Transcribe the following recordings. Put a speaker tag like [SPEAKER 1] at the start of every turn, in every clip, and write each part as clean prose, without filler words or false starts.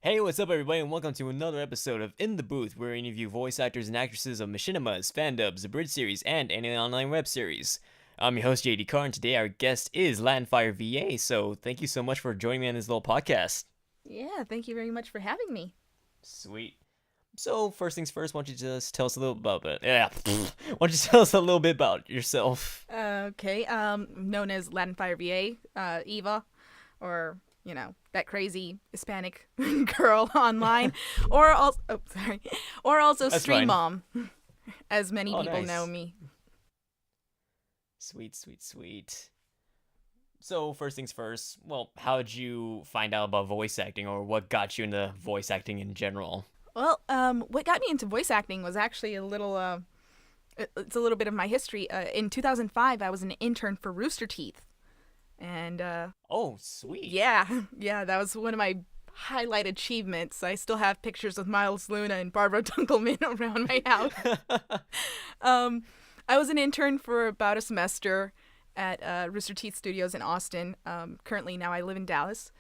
[SPEAKER 1] Hey, what's up, everybody, and welcome to another episode of In the Booth, where we interview voice actors and actresses of machinimas, fan-dubs, the Bridge series, and any online web series. I'm your host, JD Carr, and today our guest is LatinFireVA, so thank you so much for joining me on this little podcast.
[SPEAKER 2] Yeah, thank you very much for having me.
[SPEAKER 1] Sweet. So, first things first, why don't you just tell us a little about it? Yeah, why don't you tell us a little bit about yourself?
[SPEAKER 2] Okay, known as LatinFireVA, Eva, or, that crazy Hispanic girl online, or also, or also
[SPEAKER 1] That's
[SPEAKER 2] Stream
[SPEAKER 1] fine.
[SPEAKER 2] Mom, as many people
[SPEAKER 1] Nice.
[SPEAKER 2] know me.
[SPEAKER 1] Sweet. So, first things first, well, how did you find out about voice acting, or what got you into voice acting in general?
[SPEAKER 2] Well, what got me into voice acting was actually it's a little bit of my history. In 2005, I was an intern for RoosterTeeth. And,
[SPEAKER 1] Oh, sweet.
[SPEAKER 2] yeah, that was one of my highlight achievements. I still have pictures of Miles Luna and Barbara Dunkelman around my house. I was an intern for about a semester at Rooster Teeth Studios in Austin. Currently, now I live in Dallas.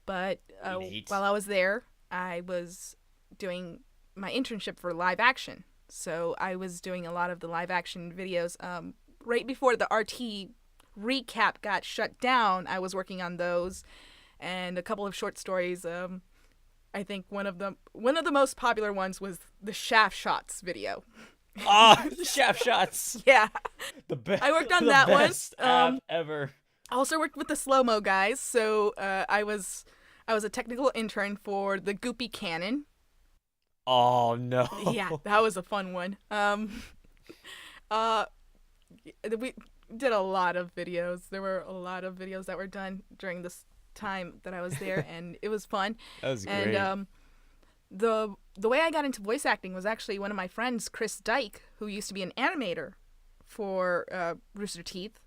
[SPEAKER 2] But
[SPEAKER 1] Neat.
[SPEAKER 2] while I was there, I was doing my internship for live action. So I was doing a lot of the live action videos. Right before the RT recap got shut down, I was working on those and a couple of short stories. I think one of the most popular ones was the Shaft Shots video.
[SPEAKER 1] Ah, shaft shots.
[SPEAKER 2] Yeah,
[SPEAKER 1] The best.
[SPEAKER 2] I worked on
[SPEAKER 1] the
[SPEAKER 2] that one.
[SPEAKER 1] best app ever.
[SPEAKER 2] I also worked with the slow-mo guys. So I was a technical intern for the Goopy Cannon.
[SPEAKER 1] Oh no.
[SPEAKER 2] Yeah, that was a fun one. We did a lot of videos. There were a lot of videos that were done during this time that I was there, and it was fun.
[SPEAKER 1] That was great.
[SPEAKER 2] And the way I got into voice acting was actually one of my friends, Chris Dyke, who used to be an animator for Rooster Teeth.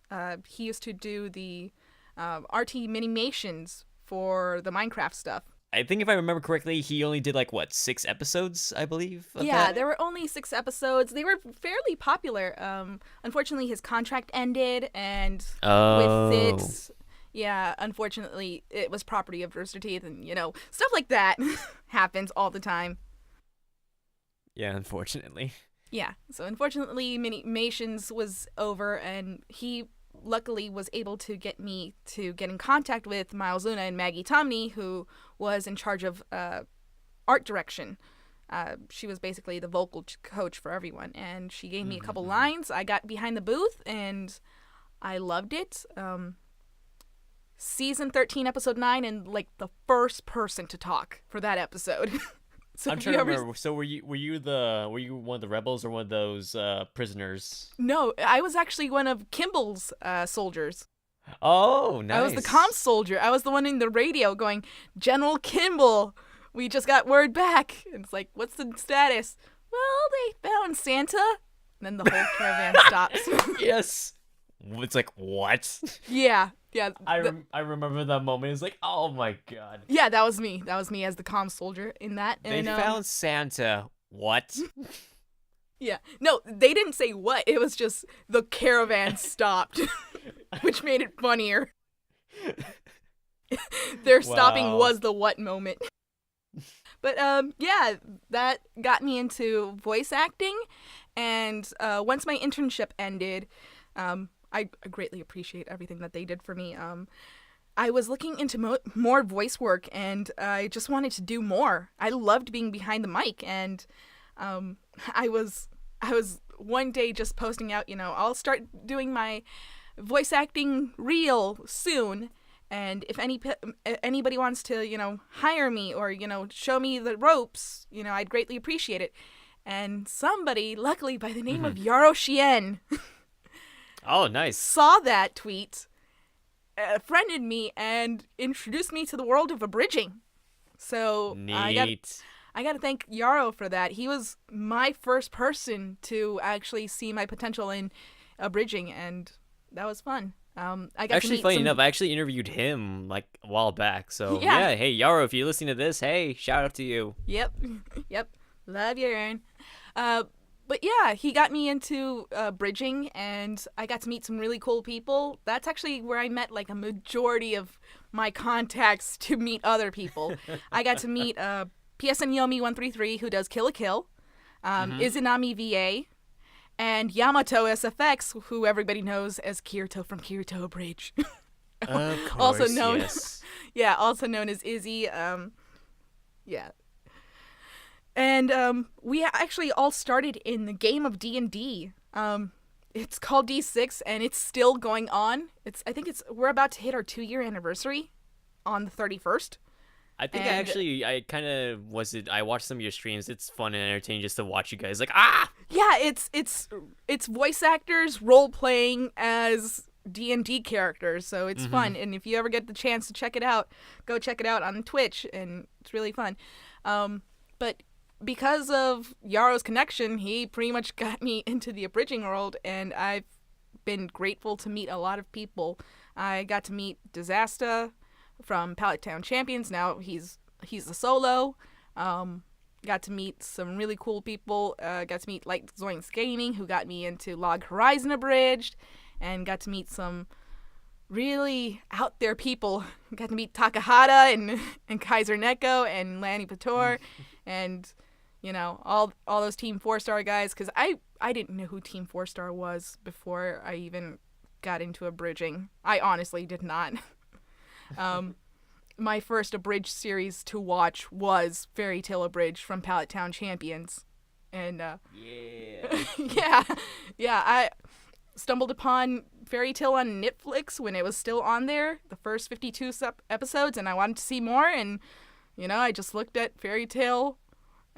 [SPEAKER 2] He used to do the RT Minimations for the Minecraft stuff.
[SPEAKER 1] I think if I remember correctly, he only did 6 episodes, I believe. Of
[SPEAKER 2] Yeah,
[SPEAKER 1] that?
[SPEAKER 2] there were only 6 episodes. They were fairly popular. Unfortunately, his contract ended, and with it, yeah, unfortunately, it was property of Rooster Teeth, and stuff like that happens all the time.
[SPEAKER 1] Yeah, unfortunately.
[SPEAKER 2] Yeah, so unfortunately, Minimations was over, and he luckily was able to get me to get in contact with Miles Luna and Maggie Tomney, who was in charge of art direction. She was basically the vocal coach for everyone, and she gave me a couple lines. I got behind the booth, and I loved it. Season 13, episode 9, and the first person to talk for that episode. So
[SPEAKER 1] I'm trying to remember. So were you one of the rebels or one of those prisoners?
[SPEAKER 2] No, I was actually one of Kimball's soldiers.
[SPEAKER 1] Oh, nice.
[SPEAKER 2] I was the comm soldier. I was the one in the radio going, General Kimball, we just got word back. And it's like, what's the status? Well, they found Santa. And then the whole caravan stops.
[SPEAKER 1] Yes. It's like, what?
[SPEAKER 2] Yeah.
[SPEAKER 1] I remember that moment. It's like, oh my god.
[SPEAKER 2] Yeah, that was me. That was me as the comm soldier in that.
[SPEAKER 1] They found Santa. What?
[SPEAKER 2] Yeah. No, they didn't say what. It was just the caravan stopped, which made it funnier. Their stopping was the what moment. But yeah, that got me into voice acting. And once my internship ended, I greatly appreciate everything that they did for me. I was looking into more voice work, and I just wanted to do more. I loved being behind the mic, and I was one day just posting out, I'll start doing my voice acting reel soon, and if anybody wants to, hire me or, show me the ropes, I'd greatly appreciate it. And somebody, luckily by the name of Yaro Shien,
[SPEAKER 1] Oh, nice.
[SPEAKER 2] saw that tweet, friended me, and introduced me to the world of abridging. So
[SPEAKER 1] Neat.
[SPEAKER 2] I got to thank Yaro for that. He was my first person to actually see my potential in abridging, and that was fun.
[SPEAKER 1] Actually, funny enough, I actually interviewed him a while back. So
[SPEAKER 2] Yeah.
[SPEAKER 1] Hey Yaro, if you're listening to this, hey, shout out to you.
[SPEAKER 2] Yep. Love you, Aaron. But yeah, he got me into bridging, and I got to meet some really cool people. That's actually where I met like a majority of my contacts to meet other people. I got to meet PSN Yomi 133, who does Kill la Kill, Izanami VA, and Yamato SFX, who everybody knows as Kirito from Kirito Bridge.
[SPEAKER 1] Of course,
[SPEAKER 2] also known,
[SPEAKER 1] yes.
[SPEAKER 2] yeah, also known as Izzy. Yeah. And we actually all started in the game of D&D. It's called D6, and it's still going on. We're about to hit our 2-year anniversary on the 31st.
[SPEAKER 1] I think I watched some of your streams. It's fun and entertaining just to watch you guys
[SPEAKER 2] Yeah, it's voice actors role playing as D&D characters, so it's fun. And if you ever get the chance to check it out, go check it out on Twitch, and it's really fun. But because of Yaro's connection, he pretty much got me into the abridging world, and I've been grateful to meet a lot of people. I got to meet Disaster from Pallet Town Champions. Now he's a solo. Got to meet some really cool people. Got to meet Light Zoinks Gaming, who got me into Log Horizon Abridged, and got to meet some really out there people. Got to meet Takahata and Kaiser Neko and Lanny Pator and all those Team 4-Star guys, because I didn't know who Team 4-Star was before I even got into abridging. I honestly did not. My first abridged series to watch was Fairy Tail Abridged from Pallet Town Champions. And yeah, I stumbled upon Fairy Tail on Netflix when it was still on there, the first 52 episodes, and I wanted to see more, and I just looked at Fairy Tail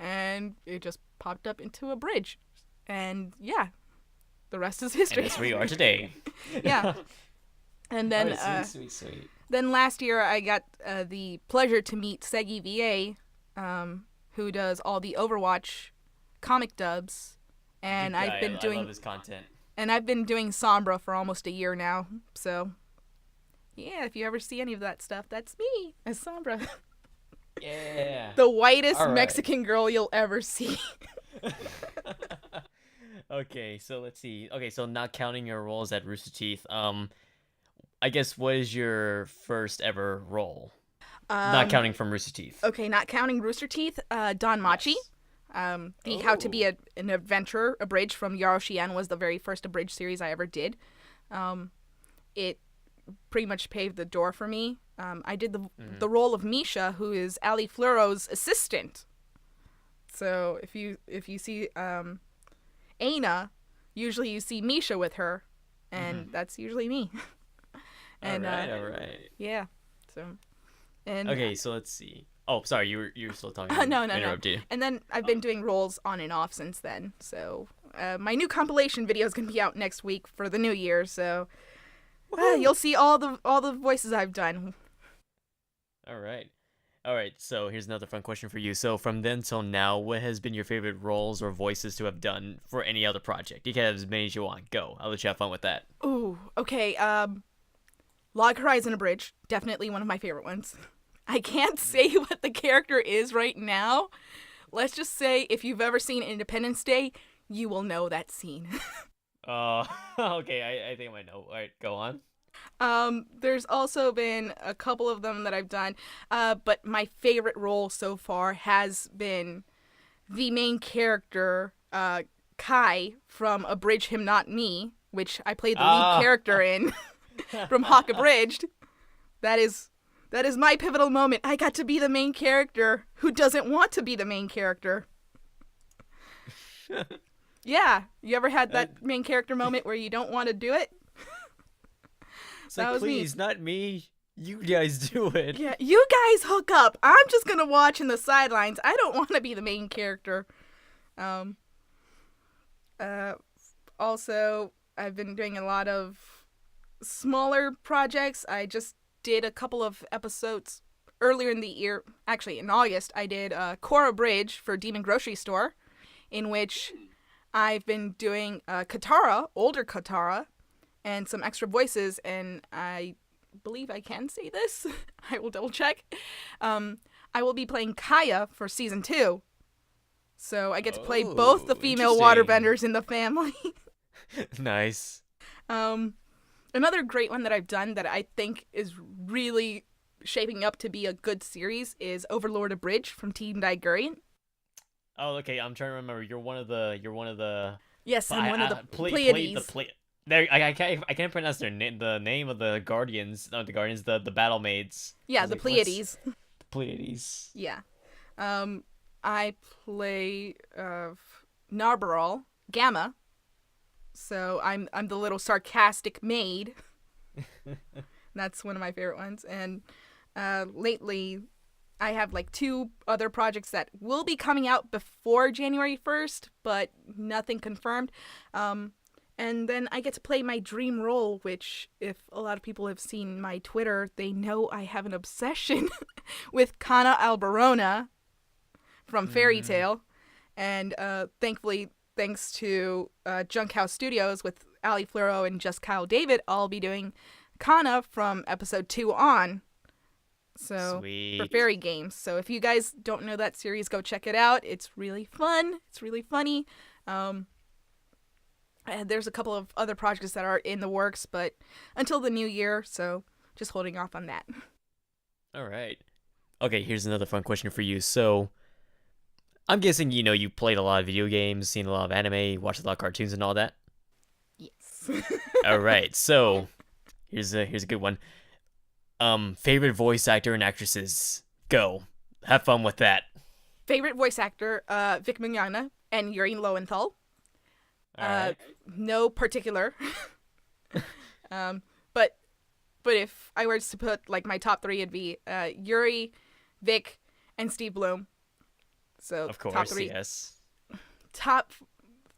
[SPEAKER 2] and it just popped up into a bridge. And yeah, the rest is history.
[SPEAKER 1] And that's where you are today.
[SPEAKER 2] Yeah. And then
[SPEAKER 1] sweet.
[SPEAKER 2] Then last year I got the pleasure to meet Segi VA, who does all the Overwatch comic dubs, and I love his content. And I've been doing Sombra for almost a year now. So yeah, if you ever see any of that stuff, that's me as Sombra.
[SPEAKER 1] Yeah.
[SPEAKER 2] The whitest Mexican girl you'll ever see.
[SPEAKER 1] Okay, so let's see. Okay, so not counting your roles at RoosterTeeth, I guess what is your first ever role? Not counting from RoosterTeeth.
[SPEAKER 2] Okay, not counting RoosterTeeth, Don Machi. Yes. The How to Be an Adventurer abridged from Yaro Shien was the very first abridged series I ever did. It pretty much paved the door for me. I did the role of Misha, who is Ali Fluro's assistant. So if you see Aina, usually you see Misha with her, and that's usually me. And,
[SPEAKER 1] all right.
[SPEAKER 2] Yeah. So. And
[SPEAKER 1] okay, so let's see. Oh, sorry, you were still talking.
[SPEAKER 2] No.
[SPEAKER 1] You.
[SPEAKER 2] And then I've been doing roles on and off since then. So my new compilation video is gonna be out next week for the new year. So you'll see all the voices I've done. All
[SPEAKER 1] right. So here's another fun question for you. So from then till now, what has been your favorite roles or voices to have done for any other project? You can have as many as you want. Go. I'll let you have fun with that.
[SPEAKER 2] Ooh. Okay. Log Horizon Abridged, definitely one of my favorite ones. I can't say what the character is right now. Let's just say if you've ever seen Independence Day, you will know that scene.
[SPEAKER 1] Okay, I think I might know. All right, go on.
[SPEAKER 2] There's also been a couple of them that I've done, but my favorite role so far has been the main character, Kai, from Abridge Him Not Me, which I played the lead character in. From Hawk Abridged. That is my pivotal moment. I got to be the main character who doesn't want to be the main character. Yeah, you ever had that main character moment where you don't want to do it?
[SPEAKER 1] It's like, please, not me. You guys do it.
[SPEAKER 2] Yeah, you guys hook up. I'm just gonna watch in the sidelines. I don't want to be the main character. Also, I've been doing a lot of smaller projects. I just did a couple of episodes earlier in the year. Actually, in August, I did Cora Bridge for Demon Grocery Store, in which I've been doing Katara, older Katara, and some extra voices, and I believe I can say this. I will double check. I will be playing Kaya for season 2. So I get to play both the female waterbenders in the family.
[SPEAKER 1] Nice.
[SPEAKER 2] Another great one that I've done that I think is really shaping up to be a good series is Overlord Abridged from Team Digurian.
[SPEAKER 1] Oh, okay. I'm trying to remember. You're one of the.
[SPEAKER 2] Yes, I'm one of the Pleiades.
[SPEAKER 1] I can't pronounce the name of the Guardians. No, the Guardians. The battle maids.
[SPEAKER 2] Yeah, the Pleiades.
[SPEAKER 1] The Pleiades.
[SPEAKER 2] Yeah. I play Narbaral Gamma. So I'm the little sarcastic maid. That's one of my favorite ones. And lately, I have like 2 other projects that will be coming out before January 1st, but nothing confirmed. And then I get to play my dream role, which if a lot of people have seen my Twitter, they know I have an obsession with Kana Alberona from Fairy Tail. And thankfully, thanks to Junkhouse Studios with Ali Floro and Just Kyle David, I'll be doing Kana from episode 2 on. So
[SPEAKER 1] Sweet.
[SPEAKER 2] For Fairy Games. So if you guys don't know that series, go check it out. It's really fun. It's really funny. There's a couple of other projects that are in the works, but until the new year, so just holding off on that.
[SPEAKER 1] All right. Okay, here's another fun question for you. So, I'm guessing you played a lot of video games, seen a lot of anime, watched a lot of cartoons and all that.
[SPEAKER 2] Yes.
[SPEAKER 1] All right. So, here's a good one. Favorite voice actor and actresses. Go. Have fun with that.
[SPEAKER 2] Favorite voice actor, Vic Mignogna and Yuri Lowenthal.
[SPEAKER 1] Right.
[SPEAKER 2] No particular. But if I were to put like my top 3, it'd be Yuri, Vic, and Steve Bloom. So
[SPEAKER 1] of course,
[SPEAKER 2] top 3.
[SPEAKER 1] Yes.
[SPEAKER 2] Top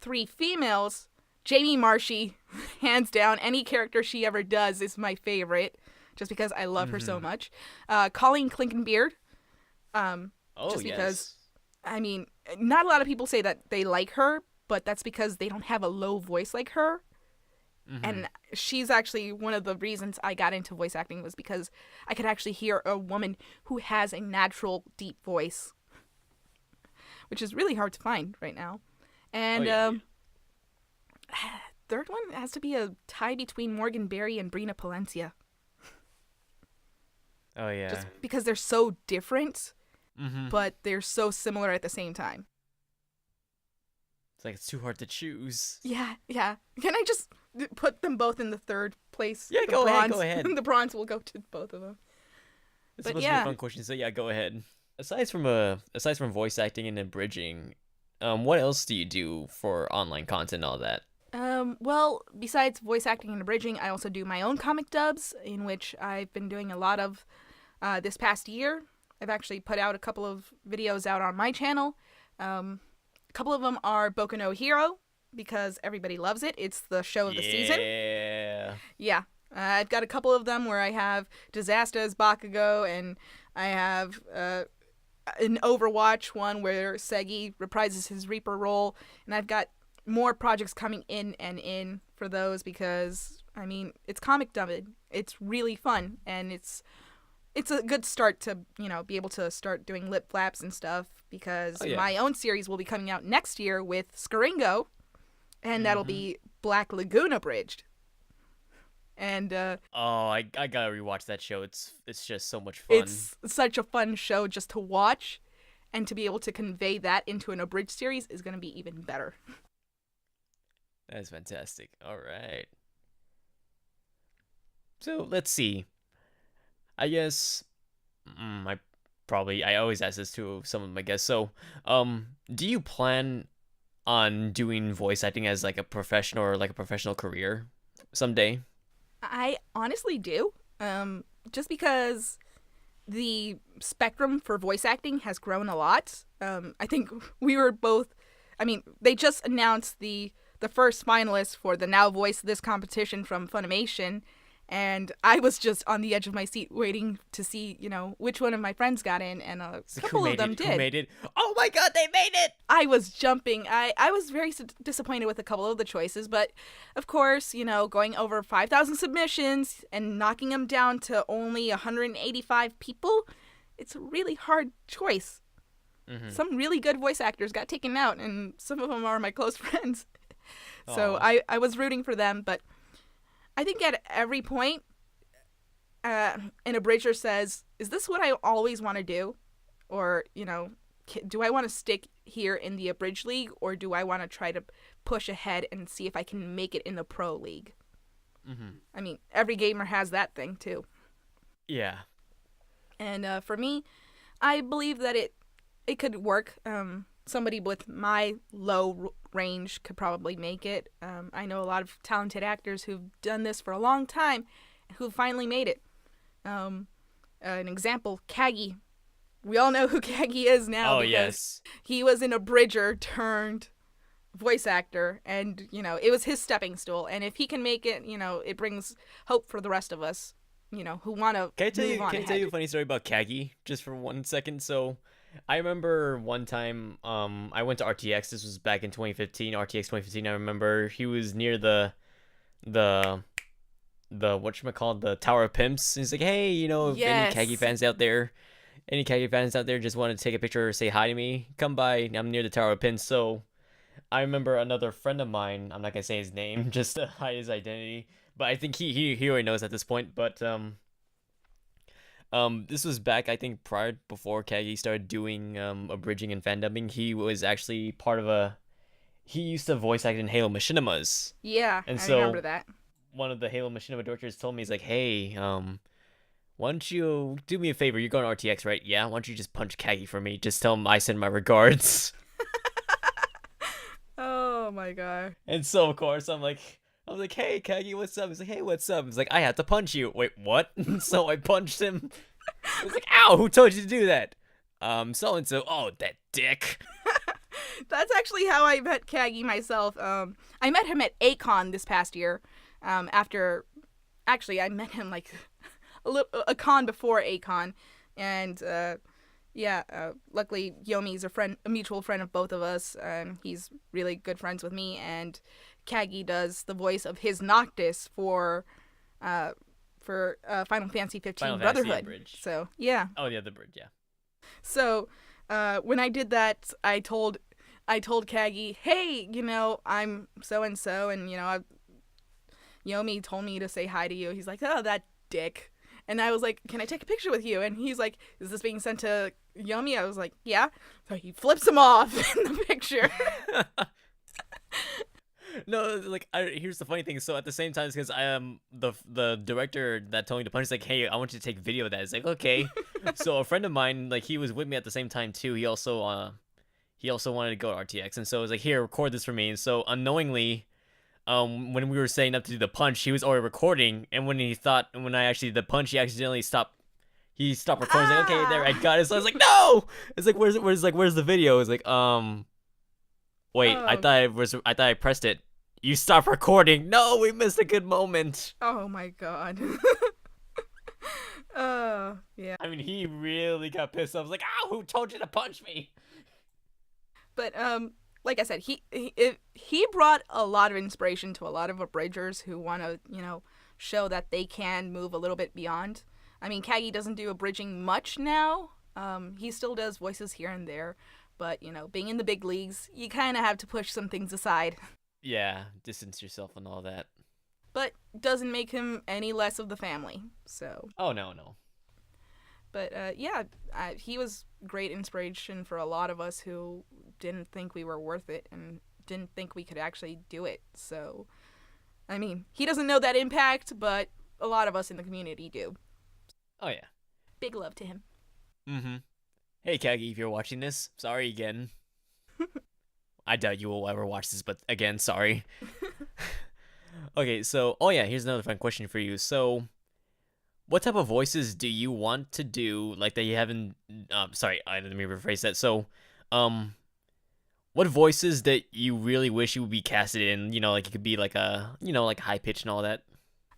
[SPEAKER 2] 3 females, Jamie Marchi, hands down. Any character she ever does is my favorite, just because I love her so much. Colleen Klinkenbeard. Just because, I mean, not a lot of people say that they like her, but that's because they don't have a low voice like her. And she's actually one of the reasons I got into voice acting was because I could actually hear a woman who has a natural deep voice, which is really hard to find right now. And third one has to be a tie between Morgan Berry and Brina Palencia.
[SPEAKER 1] Oh, yeah.
[SPEAKER 2] Just because they're so different, but they're so similar at the same time.
[SPEAKER 1] It's like it's too hard to choose.
[SPEAKER 2] Yeah. Can I just put them both in the third place?
[SPEAKER 1] Yeah, go ahead.
[SPEAKER 2] The bronze will go to both of them.
[SPEAKER 1] It's supposed to be a fun question, so yeah, go ahead. Aside from voice acting and abridging, what else do you do for online content and all that?
[SPEAKER 2] Well, besides voice acting and abridging, I also do my own comic dubs, in which I've been doing a lot of this past year. I've actually put out a couple of videos out on my channel. A couple of them are Boku no Hero, because everybody loves it. It's the show of the season. Yeah. I've got a couple of them where I have Disaster as Bakugo, and I have an Overwatch one where Segi reprises his Reaper role, and I've got more projects coming in for those because, I mean, it's comic dubbing. It's really fun, and it's a good start to, be able to start doing lip flaps and stuff because my own series will be coming out next year with Scaringo, and that'll be Black Lagoon abridged. And
[SPEAKER 1] I gotta rewatch that show. It's just so much fun.
[SPEAKER 2] It's such a fun show just to watch, and to be able to convey that into an abridged series is going to be even better.
[SPEAKER 1] That's fantastic. All right. So let's see. I guess I always ask this to some of my guests. So, do you plan on doing voice acting as like a professional or like a professional career someday?
[SPEAKER 2] I honestly do. Just because the spectrum for voice acting has grown a lot. I think we were both, they just announced the first finalist for the Now Voice This competition from Funimation, and I was just on the edge of my seat waiting to see, which one of my friends got in, and a couple of them did.
[SPEAKER 1] Who made it? Oh my god, they made it!
[SPEAKER 2] I was jumping. I was very disappointed with a couple of the choices, but of course, going over 5,000 submissions and knocking them down to only 185 people, it's a really hard choice. some really good voice actors got taken out, and some of them are my close friends. So
[SPEAKER 1] Aw.
[SPEAKER 2] I was rooting for them, but I think at every point, an abridger says, is this what I always want to do? Or, do I want to stick here in the abridged league, or do I want to try to push ahead and see if I can make it in the pro league? I mean, every gamer has that thing too.
[SPEAKER 1] Yeah.
[SPEAKER 2] And for me, I believe that it could work. Somebody with my low range could probably make it. I know a lot of talented actors who've done this for a long time, who finally made it. An example, Kagi. We all know who Kagi is now.
[SPEAKER 1] Oh,
[SPEAKER 2] because
[SPEAKER 1] yes.
[SPEAKER 2] he was an abridger turned voice actor, and it was his stepping stool. And if he can make it, it brings hope for the rest of us, who want to move on
[SPEAKER 1] Can I tell you a funny story about Kagi just for 1 second? So I remember one time I went to RTX. This was back in 2015, RTX 2015. I remember he was near the whatchamacallit, the Tower of Pimps. He's like, hey, if
[SPEAKER 2] Yes.
[SPEAKER 1] any Kagi fans out there just want to take a picture or say hi to me, come by. I'm near the Tower of Pimps. So I remember another friend of mine, I'm not gonna say his name just to hide his identity, but I think he already knows at this point. But this was back, I think, before Kagi started doing abridging and fan dubbing. He was actually he used to voice act in Halo Machinimas.
[SPEAKER 2] Yeah,
[SPEAKER 1] And
[SPEAKER 2] I
[SPEAKER 1] so
[SPEAKER 2] remember that.
[SPEAKER 1] one of the Halo Machinima directors told me, he's like, hey, why don't you do me a favor? You're going to RTX, right? Yeah, why don't you just punch Kagi for me? Just tell him I send my regards.
[SPEAKER 2] Oh my god.
[SPEAKER 1] And so, of course, I'm like, hey, Kagi, what's up? He's like, hey, what's up? He's like, I had to punch you. Wait, what? So I punched him. I was like, ow, who told you to do that? So-and-so. Oh, that dick.
[SPEAKER 2] That's actually how I met Kagi myself. I met him at A-Kon this past year. Actually, I met him like a con before A-Kon, and luckily Yomi's a mutual friend of both of us. He's really good friends with me, and Kagi does the voice of his Noctis for Final Fantasy 15
[SPEAKER 1] Final
[SPEAKER 2] Brotherhood.
[SPEAKER 1] Fantasy Bridge.
[SPEAKER 2] So yeah.
[SPEAKER 1] Oh, yeah, the bridge, yeah.
[SPEAKER 2] So when I did that, I told Kagi, hey, I'm so and so, and Yomi told me to say hi to you. He's like, oh, that dick. And I was like, can I take a picture with you? And he's like, is this being sent to Yomi? I was like, yeah. So he flips him off in the picture.
[SPEAKER 1] No, like, here's the funny thing. So at the same time, because I am the director that told me to punch, is like, hey, I want you to take video of that. It's like, okay. So a friend of mine, like, he was with me at the same time too. He also wanted to go to RTX, and so I was like, here, record this for me. And so unknowingly, when we were setting up to do the punch, he was already recording, and when I actually did the punch, he accidentally stopped. He stopped recording. He's like, okay, there, I got it. So I was like, no. It's like, where's the video? It's like, wait, I thought I pressed it. You stopped recording. No, we missed a good moment.
[SPEAKER 2] Oh my god. Oh, yeah.
[SPEAKER 1] I mean, he really got pissed off. I was like, ow, who told you to punch me?
[SPEAKER 2] But like I said, he brought a lot of inspiration to a lot of abridgers who want to, show that they can move a little bit beyond. I mean, Kagi doesn't do abridging much now. He still does voices here and there, but being in the big leagues, you kind of have to push some things aside.
[SPEAKER 1] Yeah, distance yourself and all that.
[SPEAKER 2] But doesn't make him any less of the family. So.
[SPEAKER 1] Oh no.
[SPEAKER 2] But he was great inspiration for a lot of us who didn't think we were worth it and didn't think we could actually do it. So, I mean, he doesn't know that impact, but a lot of us in the community do.
[SPEAKER 1] Oh yeah.
[SPEAKER 2] Big love to him.
[SPEAKER 1] Mm-hmm. Hey, Kagi, if you're watching this, sorry again. I doubt you will ever watch this, but again, sorry. Okay, so, here's another fun question for you. So, what type of voices do you want to do, like, that you haven't, let me rephrase that. So, what voices that you really wish you would be casted in, like, it could be like a, like high pitch and all that?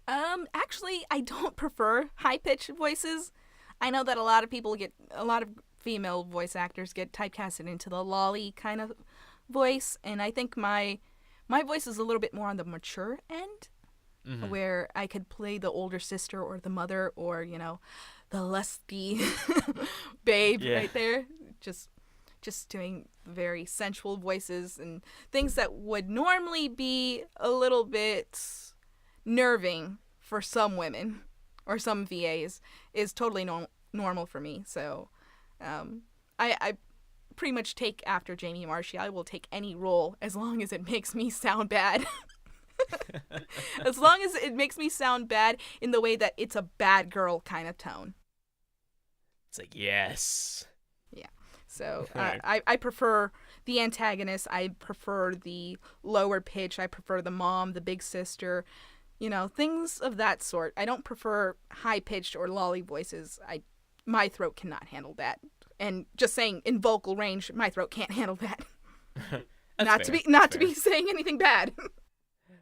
[SPEAKER 2] Actually, I don't prefer high-pitched voices. I know that a lot of female voice actors get typecasted into the lolly kind of voice, and I think my voice is a little bit more on the mature end, where I could play the older sister or the mother or, the lusty babe right there. Just just doing very sensual voices and things that would normally be a little bit nerving for some women or some VAs is totally normal for me. So I pretty much take after Jamie Marchi. I will take any role as long as it makes me sound bad. As long as it makes me sound bad in the way that it's a bad girl kind of tone.
[SPEAKER 1] It's like, yes.
[SPEAKER 2] Yeah. So I prefer the antagonist. I prefer the lower pitch. I prefer the mom, the big sister, things of that sort. I don't prefer high-pitched or lolly voices. My throat cannot handle that. And just saying, in vocal range, my throat can't handle that. Not to be saying anything bad.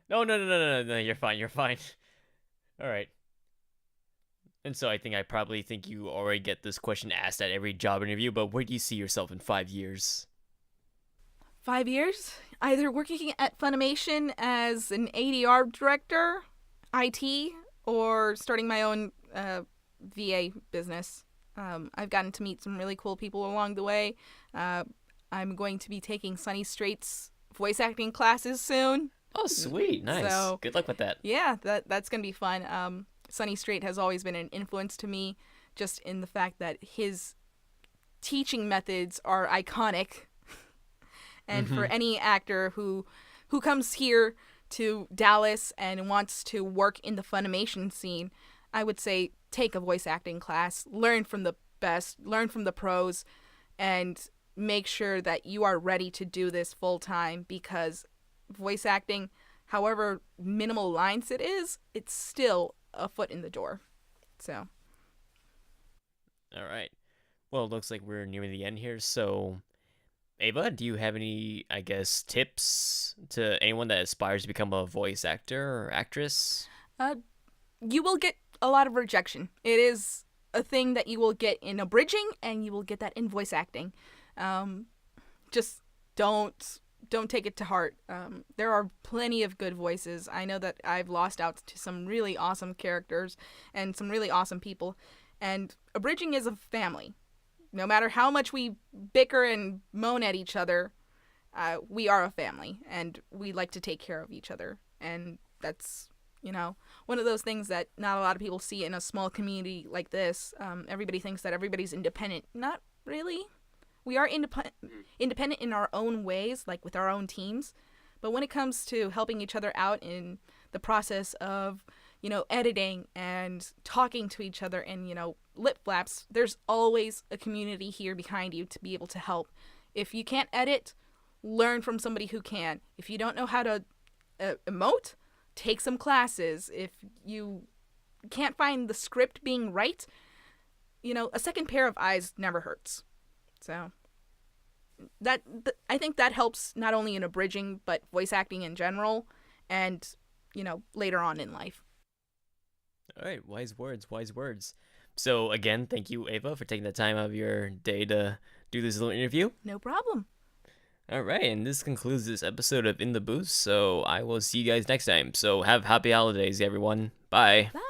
[SPEAKER 1] No, you're fine. All right. And so I probably think you already get this question asked at every job interview, but where do you see yourself in 5 years?
[SPEAKER 2] 5 years? Either working at Funimation as an ADR director, IT, or starting my own VA business. I've gotten to meet some really cool people along the way. I'm going to be taking Sunny Straight's voice acting classes soon.
[SPEAKER 1] Oh, sweet. Nice. So, good luck with that.
[SPEAKER 2] Yeah, that's going to be fun. Sunny Straight has always been an influence to me, just in the fact that his teaching methods are iconic. And for any actor who comes here to Dallas and wants to work in the Funimation scene, I would say take a voice acting class, learn from the best, learn from the pros, and make sure that you are ready to do this full time, because voice acting, however minimal lines it is, it's still a foot in the door. So.
[SPEAKER 1] All right. Well, it looks like we're nearing the end here. So, Ava, do you have any, tips to anyone that aspires to become a voice actor or actress?
[SPEAKER 2] You will get a lot of rejection. It is a thing that you will get in abridging, and you will get that in voice acting. Just don't take it to heart. There are plenty of good voices. I know that I've lost out to some really awesome characters and some really awesome people. And abridging is a family. No matter how much we bicker and moan at each other, we are a family, and we like to take care of each other. And that's, one of those things that not a lot of people see in a small community like this. Everybody thinks that everybody's independent. Not really. We are independent in our own ways, like with our own teams. But when it comes to helping each other out in the process of, editing and talking to each other and, lip flaps, there's always a community here behind you to be able to help. If you can't edit, learn from somebody who can. If you don't know how to emote, take some classes. If you can't find the script being right, a second pair of eyes never hurts. So I think that helps not only in abridging, but voice acting in general, and, later on in life.
[SPEAKER 1] All right. Wise words. So again, thank you, Ava, for taking the time out of your day to do this little interview.
[SPEAKER 2] No problem.
[SPEAKER 1] All right. And this concludes this episode of In the Booth. So I will see you guys next time. So have happy holidays, everyone. Bye.
[SPEAKER 2] Bye.